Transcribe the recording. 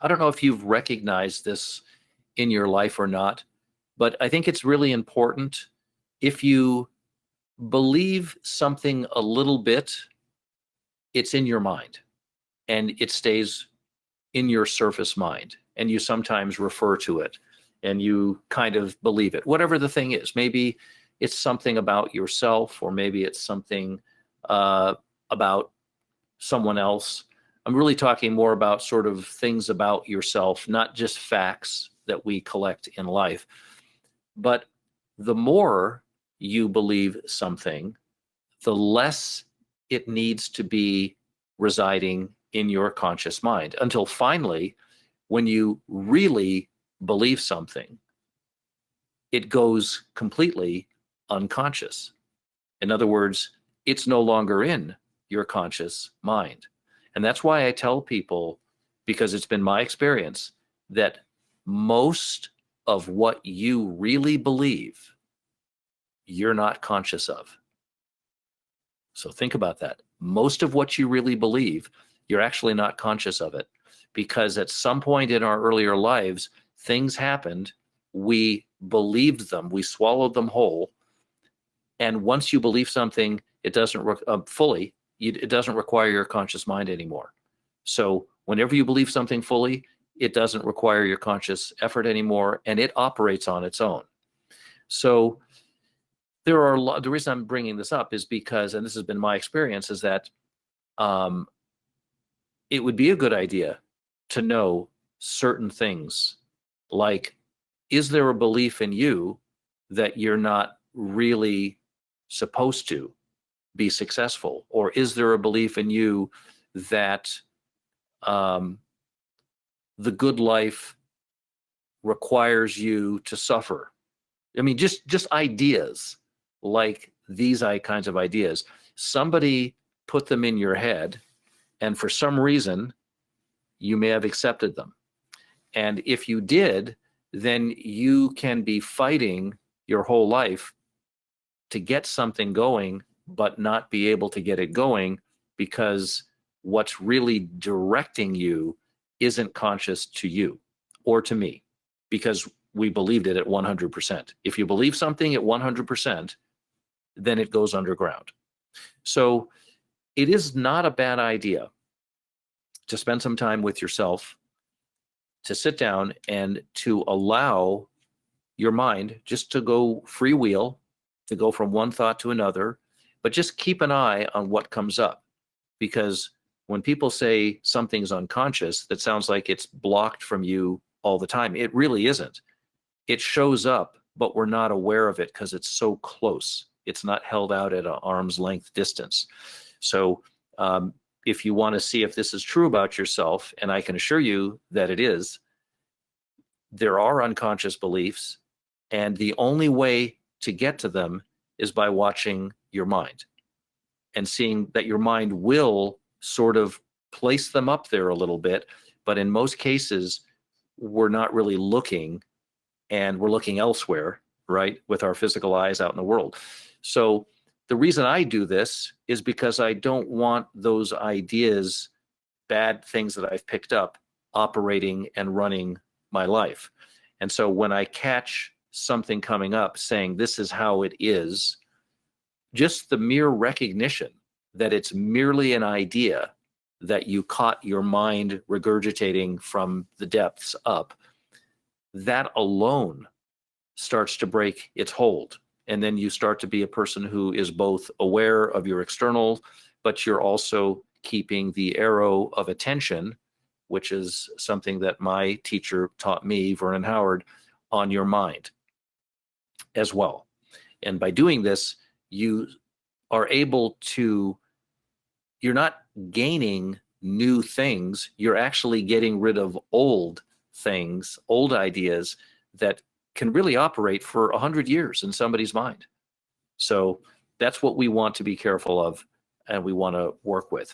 I don't know if you've recognized this in your life or not, but I think it's really important. If you believe something a little bit, it's in your mind and it stays in your surface mind, and you sometimes refer to it and you kind of believe it, whatever the thing is. Maybe it's something about yourself, or maybe it's something about someone else. I'm really talking more about sort of things about yourself, not just facts that we collect in life. But the more you believe something, the less it needs to be residing in your conscious mind, until finally, when you really believe something, it goes completely unconscious. In other words, it's no longer in your conscious mind. And that's why I tell people, because it's been my experience, that most of what you really believe, you're not conscious of. So think about that. Most of what you really believe, you're actually not conscious of it, because at some point in our earlier lives, things happened, we believed them, we swallowed them whole. And once you believe something, it doesn't fully, it doesn't require your conscious mind anymore. So whenever you believe something fully, it doesn't require your conscious effort anymore, and it operates on its own. So there are the reason I'm bringing this up is because, and this has been my experience, is that it would be a good idea to know certain things, like, is there a belief in you that you're not really supposed to be successful? Or is there a belief in you that the good life requires you to suffer? I mean, just ideas like these kinds of ideas. Somebody put them in your head, and for some reason, you may have accepted them. And if you did, then you can be fighting your whole life to get something going, but not be able to get it going, because what's really directing you isn't conscious to you or to me, because we believed it at 100%. If you believe something at 100%, then it goes underground. So it is not a bad idea to spend some time with yourself, to sit down and to allow your mind just to go freewheel, to go from one thought to another, but just keep an eye on what comes up. Because when people say something's unconscious, that sounds like it's blocked from you all the time. It really isn't. It shows up, but we're not aware of it because it's so close. It's not held out at an arm's length distance. So if you want to see if this is true about yourself, and I can assure you that it is, there are unconscious beliefs, and the only way to get to them is by watching your mind and seeing that your mind will sort of place them up there a little bit. But in most cases, we're not really looking, and we're looking elsewhere, right, with our physical eyes out in the world. So the reason I do this is because I don't want those ideas, bad things that I've picked up, operating and running my life. And so when I catch something coming up saying this is how it is, just the mere recognition that it's merely an idea that you caught your mind regurgitating from the depths up, that alone starts to break its hold. And then you start to be a person who is both aware of your external, but you're also keeping the arrow of attention, which is something that my teacher taught me, Vernon Howard, on your mind as well. And by doing this, you are able to, you're not gaining new things, you're actually getting rid of old things, old ideas that can really operate for 100 years in somebody's mind. So that's what we want to be careful of, and we want to work with.